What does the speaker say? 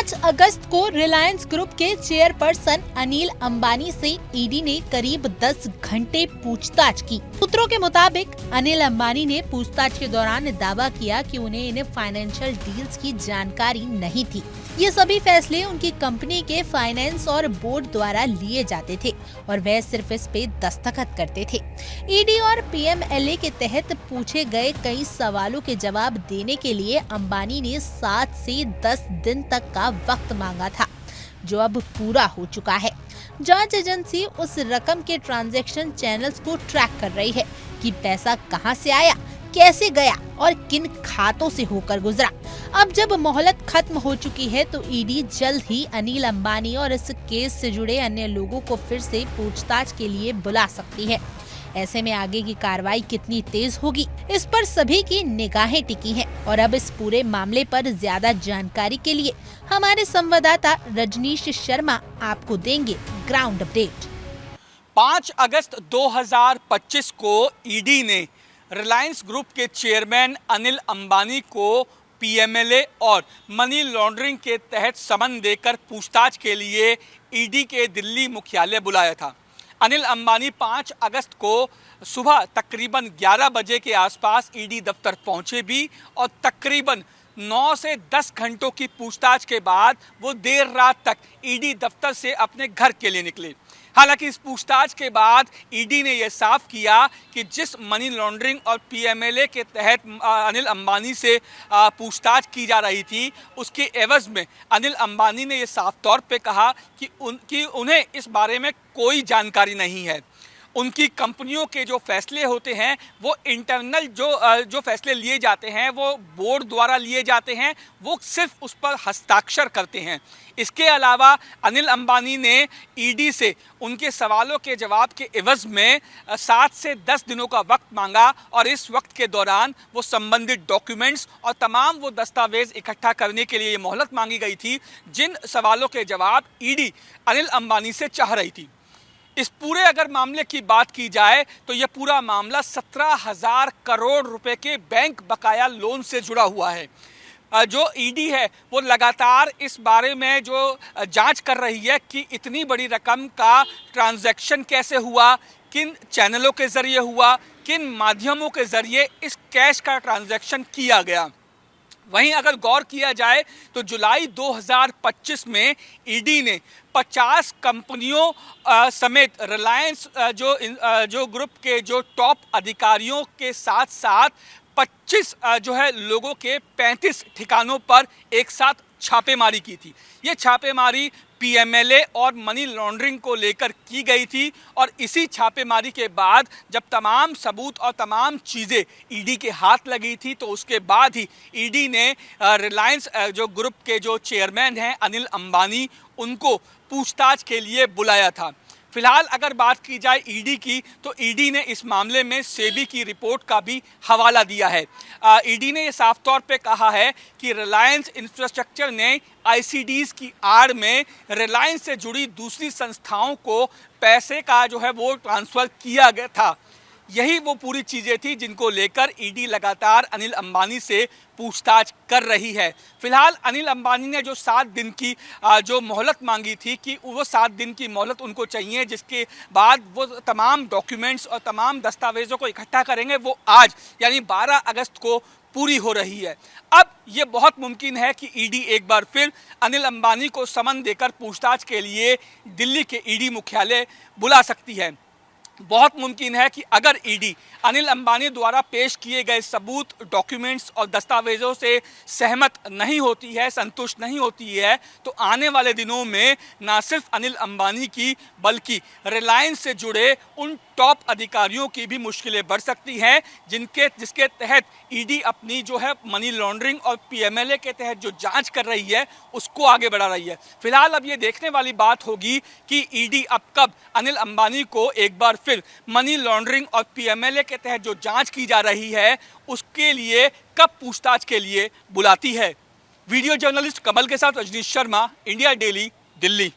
5 अगस्त को रिलायंस ग्रुप के चेयरपर्सन अनिल अंबानी से ईडी ने करीब 10 घंटे पूछताछ की। सूत्रों के मुताबिक अनिल अंबानी ने पूछताछ के दौरान दावा किया कि उन्हें इन फाइनेंशियल डील्स की जानकारी नहीं थी। ये सभी फैसले उनकी कंपनी के फाइनेंस और बोर्ड द्वारा लिए जाते थे और वह सिर्फ इस पे दस्तखत करते थे। ईडी और पीएमएलए के तहत पूछे गए कई सवालों के जवाब देने के लिए अंबानी ने 7 से 10 दिन तक का वक्त मांगा था, जो अब पूरा हो चुका है। जांच एजेंसी उस रकम के ट्रांजैक्शन चैनल्स को ट्रैक कर रही है कि पैसा कहां से आया, कैसे गया और किन खातों से होकर गुजरा। अब जब मोहलत खत्म हो चुकी है तो ईडी जल्द ही अनिल अंबानी और इस केस से जुड़े अन्य लोगों को फिर से पूछताछ के लिए बुला सकती है। ऐसे में आगे की कार्रवाई कितनी तेज होगी, इस पर सभी की निगाहें टिकी हैं। और अब इस पूरे मामले पर ज्यादा जानकारी के लिए हमारे संवाददाता रजनीश शर्मा आपको देंगे ग्राउंड अपडेट। 5 अगस्त 2025 को ईडी ने रिलायंस ग्रुप के चेयरमैन अनिल अंबानी को पीएमएलए और मनी लॉन्ड्रिंग के तहत समन देकर पूछताछ के लिए ईडी के दिल्ली मुख्यालय बुलाया था। अनिल अंबानी 5 अगस्त को सुबह तकरीबन 11 बजे के आसपास ईडी दफ्तर पहुंचे भी और तकरीबन 9 से 10 घंटों की पूछताछ के बाद वो देर रात तक ईडी दफ्तर से अपने घर के लिए निकले। हालांकि इस पूछताछ के बाद ईडी ने यह साफ किया कि जिस मनी लॉन्ड्रिंग और पीएमएलए के तहत अनिल अंबानी से पूछताछ की जा रही थी, उसके एवज में अनिल अंबानी ने यह साफ तौर पे कहा कि उन्हें इस बारे में कोई जानकारी नहीं है। उनकी कंपनियों के जो फैसले होते हैं वो इंटरनल जो फैसले लिए जाते हैं वो बोर्ड द्वारा लिए जाते हैं, वो सिर्फ उस पर हस्ताक्षर करते हैं। इसके अलावा अनिल अंबानी ने ईडी से उनके सवालों के जवाब के एवज में 7 से 10 दिनों का वक्त मांगा और इस वक्त के दौरान वो संबंधित डॉक्यूमेंट्स और तमाम वो दस्तावेज इकट्ठा करने के लिए मोहलत मांगी गई थी, जिन सवालों के जवाब ईडी अनिल अंबानी से चाह रही थी। इस पूरे अगर मामले की बात की जाए तो यह पूरा मामला 17,000 करोड़ रुपए के बैंक बकाया लोन से जुड़ा हुआ है। जो ईडी है वो लगातार इस बारे में जो जांच कर रही है कि इतनी बड़ी रकम का ट्रांजैक्शन कैसे हुआ, किन चैनलों के जरिए हुआ, किन माध्यमों के जरिए इस कैश का ट्रांजैक्शन किया गया। वहीं अगर गौर किया जाए तो जुलाई 2025 में ईडी ने 50 कंपनियों समेत रिलायंस जो ग्रुप के जो टॉप अधिकारियों के साथ साथ 25 जो है लोगों के 35 ठिकानों पर एक साथ छापेमारी की थी। ये छापेमारी पीएमएलए और मनी लॉन्ड्रिंग को लेकर की गई थी और इसी छापेमारी के बाद जब तमाम सबूत और तमाम चीज़ें ईडी के हाथ लगी थी तो उसके बाद ही ईडी ने रिलायंस जो ग्रुप के जो चेयरमैन हैं अनिल अंबानी, उनको पूछताछ के लिए बुलाया था। फिलहाल अगर बात की जाए ईडी की तो ईडी ने इस मामले में सेबी की रिपोर्ट का भी हवाला दिया है। ईडी ने यह साफ तौर पे कहा है कि रिलायंस इंफ्रास्ट्रक्चर ने आईसीडीज की आड़ में रिलायंस से जुड़ी दूसरी संस्थाओं को पैसे का जो है वो ट्रांसफ़र किया गया था। यही वो पूरी चीज़ें थी जिनको लेकर ईडी लगातार अनिल अंबानी से पूछताछ कर रही है। फिलहाल अनिल अंबानी ने जो 7 दिन की जो मोहलत मांगी थी कि वो 7 दिन की मोहलत उनको चाहिए, जिसके बाद वो तमाम डॉक्यूमेंट्स और तमाम दस्तावेज़ों को इकट्ठा करेंगे, वो आज यानी 12 अगस्त को पूरी हो रही है। अब ये बहुत मुमकिन है कि ईडी एक बार फिर अनिल अंबानी को समन देकर पूछताछ के लिए दिल्ली के ईडी मुख्यालय बुला सकती है। बहुत मुमकिन है कि अगर ईडी अनिल अंबानी द्वारा पेश किए गए सबूत, डॉक्यूमेंट्स और दस्तावेजों से सहमत नहीं होती है, संतुष्ट नहीं होती है, तो आने वाले दिनों में न सिर्फ अनिल अंबानी की बल्कि रिलायंस से जुड़े उन टॉप अधिकारियों की भी मुश्किलें बढ़ सकती हैं, जिसके तहत ईडी अपनी जो है मनी लॉन्ड्रिंग और पीएमएलए के तहत जो जांच कर रही है उसको आगे बढ़ा रही है। फिलहाल अब ये देखने वाली बात होगी कि ईडी अब कब अनिल अंबानी को एक बार फिर मनी लॉन्ड्रिंग और पीएमएलए के तहत जो जांच की जा रही है उसके लिए कब पूछताछ के लिए बुलाती है। वीडियो जर्नलिस्ट कमल के साथ रजनीश शर्मा, इंडिया डेली, दिल्ली।